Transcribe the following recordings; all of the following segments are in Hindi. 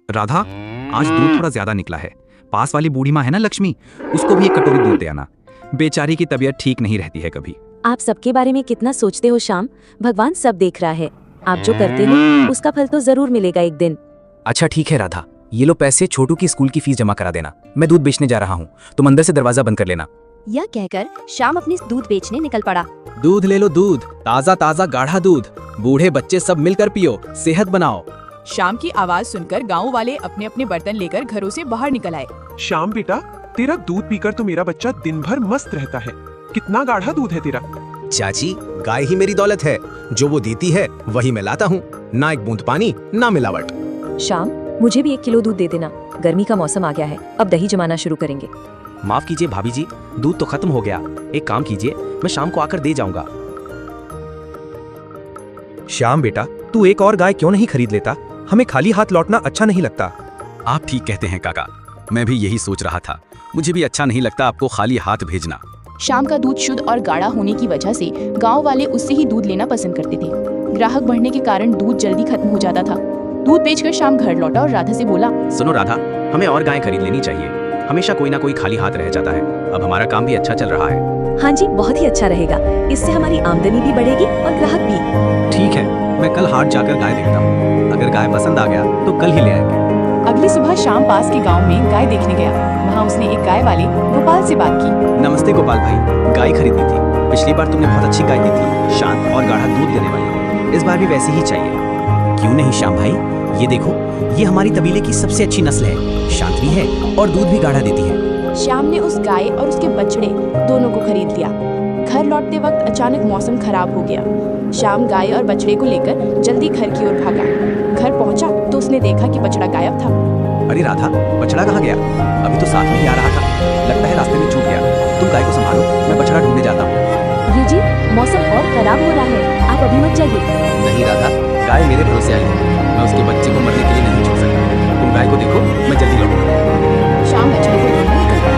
राधा, आज दूध थोड़ा ज्यादा निकला है। पास वाली बूढ़ी माँ है ना लक्ष्मी, उसको भी एक कटोरी दूध दे आना। बेचारी की तबीयत ठीक नहीं रहती है कभी। आप सबके बारे में कितना सोचते हो श्याम, भगवान सब देख रहा है। आप जो करते हो उसका फल तो जरूर मिलेगा एक दिन। अच्छा ठीक है राधा, ये लो पैसे, छोटू की स्कूल की फीस जमा करा देना। मैं दूध बेचने जा रहा हूँ, तुम अंदर से दरवाजा बंद कर लेना। यह कहकर श्याम अपनी दूध बेचने निकल पड़ा। दूध ले लो दूध, ताजा ताजा गाढ़ा दूध, बूढ़े बच्चे सब मिलकर पियो, सेहत बनाओ। श्याम की आवाज सुनकर गांव वाले अपने अपने बर्तन लेकर घरों से बाहर निकल आए। श्याम बेटा, तेरा दूध पीकर तो मेरा बच्चा दिन भर मस्त रहता है। कितना गाढ़ा दूध है तेरा। चाची, गाय ही मेरी दौलत है, जो वो देती है वही मैं लाता हूँ। ना एक बूंद पानी, ना मिलावट। श्याम, मुझे भी 1 किलो दूध दे देना। गर्मी का मौसम आ गया है, अब दही जमाना शुरू करेंगे। माफ कीजिए भाभी जी, दूध तो खत्म हो गया। एक काम कीजिए, मैं शाम को आकर दे जाऊंगा। श्याम बेटा, तू एक और गाय क्यों नहीं खरीद लेता? हमें खाली हाथ लौटना अच्छा नहीं लगता। आप ठीक कहते हैं काका, मैं भी यही सोच रहा था। मुझे भी अच्छा नहीं लगता आपको खाली हाथ भेजना। श्याम का दूध शुद्ध और गाढ़ा होने की वजह से गांव वाले उससे ही दूध लेना पसंद करते थे। ग्राहक बढ़ने के कारण दूध जल्दी खत्म हो जाता था। दूध बेचकर श्याम घर लौटा और राधा से बोला, सुनो राधा, हमें और गाय खरीद लेनी चाहिए। हमेशा कोई ना कोई खाली हाथ रह जाता है। अब हमारा काम भी अच्छा चल रहा है। हाँ जी, बहुत ही अच्छा रहेगा। इससे हमारी आमदनी भी बढ़ेगी और ग्राहक भी। ठीक है, मैं कल हाट जाकर गाय देखता हूँ। अगर गाय पसंद आ गया तो कल ही ले आएंगे। अगली सुबह श्याम पास के गांव में गाय देखने गया। वहां उसने एक गाय वाले गोपाल से बात की। नमस्ते गोपाल भाई, गाय खरीदनी थी। पिछली बार तुमने बहुत अच्छी गाय दी थी, शांत और गाढ़ा दूध देने वाली। इस बार भी वैसी ही चाहिए। क्यों नहीं श्याम भाई, ये देखो, ये हमारी तबीले की सबसे अच्छी नस्ल है। शांत भी है और दूध भी गाढ़ा देती है। श्याम ने उस गाय और उसके बछड़े दोनों को खरीद लिया। घर लौटते वक्त अचानक मौसम खराब हो गया। श्याम गाय और बछड़े को लेकर जल्दी घर की ओर भागा। घर पहुंचा तो उसने देखा कि बछड़ा गायब था। अरे राधा, बछड़ा कहाँ गया? अभी तो साथ में ही आ रहा था। लगता है रास्ते में छूट गया। तुम गाय को संभालो, मैं बछड़ा ढूंढने जाता हूँ। ये जी, मौसम और खराब हो रहा है, आप अभी मत जाइए। नहीं राधा, गाय मेरे भरोसे आई है। मैं उसके बच्चे को मरने के लिए नहीं छोड़ सकता। तुम गाय को देखो, मैं जल्दी लौटूंगा। श्याम बछड़े को ढूंढने निकल पड़ा।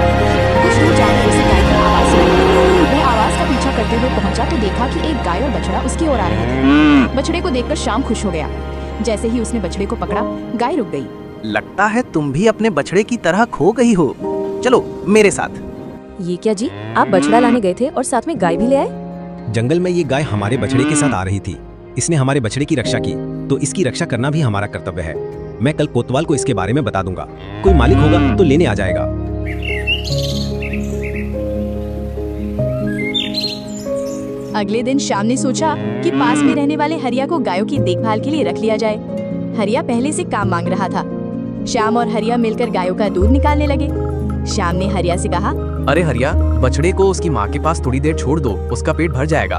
कुछ दूर जाकर उसे गाय की आवाज सुनाई। वह आवाज का पीछा करते हुए पहुंचा तो देखा कि एक गाय और बछड़ा उसकी ओर आ रहे थे। बछड़े को देखकर श्याम खुश हो गया। जैसे ही उसने बछड़े को पकड़ा, गाय रुक गई। लगता है तुम भी अपने बछड़े की तरह खो गई हो। चलो मेरे साथ। ये क्या जी, आप बछड़ा लाने गए थे और साथ में गाय भी ले आए? जंगल में ये गाय हमारे बछड़े के साथ आ रही थी। इसने हमारे बछड़े की रक्षा की, तो इसकी रक्षा करना भी हमारा कर्तव्य है। मैं कल कोतवाल को इसके बारे में बता दूंगा। कोई मालिक होगा तो लेने आ जाएगा। अगले दिन श्याम ने सोचा कि पास में रहने वाले हरिया को गायों की देखभाल के लिए रख लिया जाए। हरिया पहले से काम मांग रहा था। श्याम और हरिया मिलकर गायों का दूध निकालने लगे। श्याम ने हरिया से कहा, अरे हरिया, बछड़े को उसकी माँ के पास थोड़ी देर छोड़ दो, उसका पेट भर जाएगा।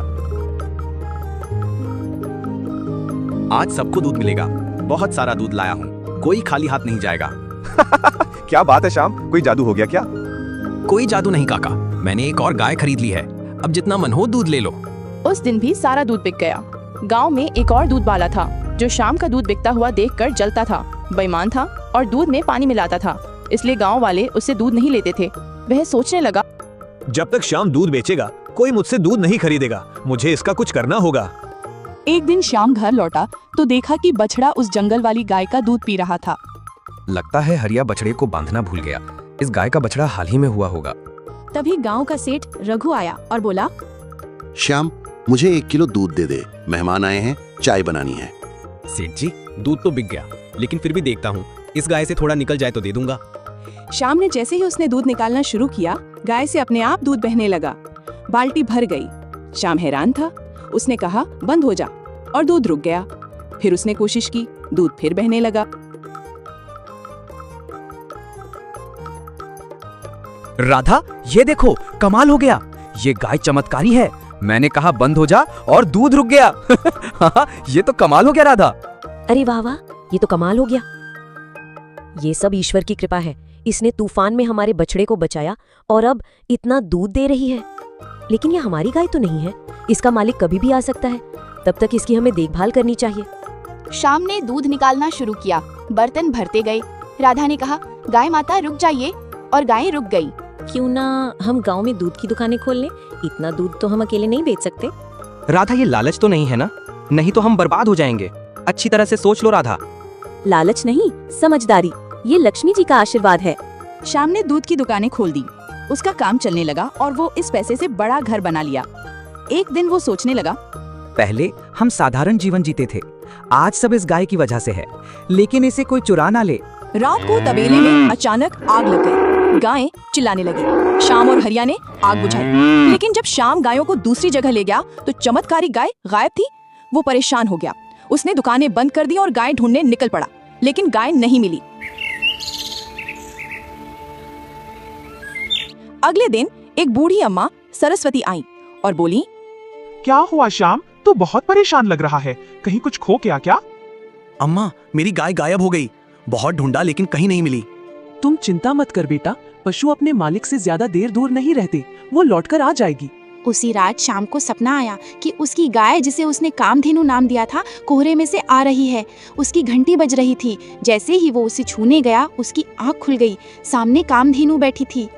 आज सबको दूध मिलेगा। बहुत सारा दूध लाया हूँ, कोई खाली हाथ नहीं जाएगा। क्या बात है श्याम, कोई जादू हो गया क्या? कोई जादू नहीं काका, मैंने एक और गाय खरीद ली है। अब जितना मन हो दूध ले लो। उस दिन भी सारा दूध बिक गया। गांव में एक और दूध वाला था जो श्याम का दूध बिकता हुआ देखकर जलता था, बेईमान था और दूध में पानी मिलाता था। इसलिए गांव वाले उससे दूध नहीं लेते थे। वह सोचने लगा, जब तक श्याम दूध बेचेगा कोई मुझसे दूध नहीं खरीदेगा। मुझे इसका कुछ करना होगा। एक दिन श्याम घर लौटा तो देखा कि बछड़ा उस जंगल वाली गाय का दूध पी रहा था। लगता है हरिया बछड़े को बांधना भूल गया। इस गाय का बछड़ा हाल ही में हुआ होगा। तभी गांव का सेठ रघु आया और बोला, श्याम, मुझे 1 किलो दूध दे दे, मेहमान आए हैं, चाय बनानी है। सेठ जी, दूध तो बिक गया, लेकिन फिर भी देखता हूँ, इस गाय से थोड़ा निकल जाए तो दे दूंगा। श्याम ने जैसे ही उसने दूध निकालना शुरू किया, गाय से अपने आप दूध बहने लगा। बाल्टी भर गई। श्याम हैरान था। उसने कहा, बंद हो जा, और दूध रुक गया। फिर उसने कोशिश की, दूध फिर बहने लगा। राधा, ये देखो, कमाल हो गया। ये गाय चमत्कारी है। मैंने कहा बंद हो जा और दूध रुक गया। ये तो कमाल हो गया राधा। अरे वाह वाह, ये तो कमाल हो गया। ये सब ईश्वर की कृपा है। इसने तूफान में हमारे बछड़े को बचाया और अब इतना दूध दे रही है। लेकिन ये हमारी गाय तो नहीं है, इसका मालिक कभी भी आ सकता है। तब तक इसकी हमें देखभाल करनी चाहिए। श्याम ने दूध निकालना शुरू किया। बर्तन भरते गए। राधा ने कहा, गाय माता रुक जाइए, और गाय रुक गई। क्यों ना हम गांव में दूध की दुकानें खोल लें? इतना दूध तो हम अकेले नहीं बेच सकते। राधा, ये लालच तो नहीं है ना? नहीं तो हम बर्बाद हो जाएंगे। अच्छी तरह से सोच लो राधा। लालच नहीं, समझदारी, ये लक्ष्मी जी का आशीर्वाद है। श्याम ने दूध की दुकानें खोल दी। उसका काम चलने लगा और वो इस पैसे से बड़ा घर बना लिया। एक दिन वो सोचने लगा, पहले हम साधारण जीवन जीते थे, आज सब इस गाय की वजह से है, लेकिन इसे कोई चुरा ना ले। रात को तबेले में अचानक आग लग गई। गायें चिल्लाने लगी। श्याम और हरिया ने आग बुझाई, लेकिन जब श्याम गायों को दूसरी जगह ले गया तो चमत्कारी गाय गायब थी। वो परेशान हो गया। उसने दुकानें बंद कर दी और गाय ढूंढने निकल पड़ा, लेकिन गाय नहीं मिली। अगले दिन एक बूढ़ी अम्मा सरस्वती आई और बोली, क्या हुआ श्याम, तू बहुत परेशान लग रहा है, कहीं कुछ खो गया क्या? अम्मा, मेरी गाय गायब हो गई। बहुत ढूंढा लेकिन कहीं नहीं मिली। तुम चिंता मत कर बेटा, पशु अपने मालिक से ज्यादा देर दूर नहीं रहते, वो लौटकर आ जाएगी। उसी रात शाम को सपना आया कि उसकी गाय, जिसे उसने कामधेनु नाम दिया था, कोहरे में से आ रही है। उसकी घंटी बज रही थी। जैसे ही वो उसे छूने गया, उसकी आंख खुल गई। सामने कामधेनु बैठी थी।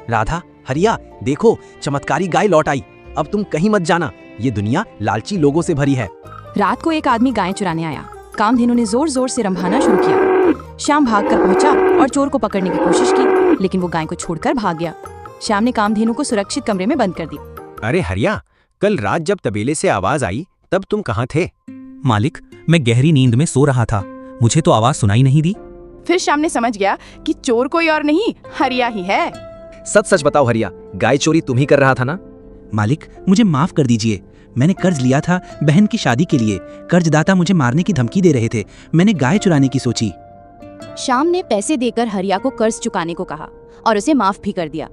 राधा, हरिया, देखो चमत्कारी गाय लौट आई। अब तुम कहीं मत जाना, ये दुनिया लालची लोगों से भरी है। रात को एक आदमी गाय चुराने आया। कामधेनु ने जोर जोर से रंभाना शुरू किया। श्याम भागकर पहुंचा और चोर को पकड़ने की कोशिश की, लेकिन वो गाय को छोड़कर भाग गया। श्याम ने कामधेनु को सुरक्षित कमरे में बंद कर दी। अरे हरिया, कल रात जब तबेले से आवाज आई तब तुम कहाँ थे? मालिक, मैं गहरी नींद में सो रहा था, मुझे तो आवाज सुनाई नहीं दी। फिर श्याम ने समझ गया कि चोर कोई और नहीं, हरिया ही है। सच सच बताओ हरिया, गाय चोरी तुम ही कर रहा था ना? मालिक, मुझे माफ कर दीजिए, मैंने कर्ज लिया था बहन की शादी के लिए। कर्जदाता मुझे मारने की धमकी दे रहे थे, मैंने गाय चुराने की सोची। श्याम ने पैसे देकर हरिया को कर्ज चुकाने को कहा और उसे माफ भी कर दिया।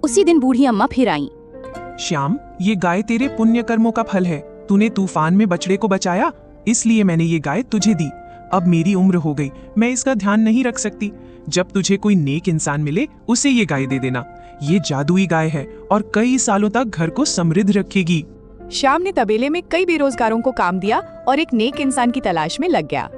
उसी दिन बूढ़ी अम्मा फिर आई। श्याम, ये गाय तेरे पुण्य कर्मों का फल है। तूने तूफान में बछड़े को बचाया, इसलिए मैंने ये गाय तुझे दी। अब मेरी उम्र हो गई, मैं इसका ध्यान नहीं रख सकती। जब तुझे कोई नेक इंसान मिले, उसे ये गाय दे देना। ये जादुई गाय है और कई सालों तक घर को समृद्ध रखेगी। श्याम ने तबेले में कई बेरोजगारों को काम दिया और एक नेक इंसान की तलाश में लग गया।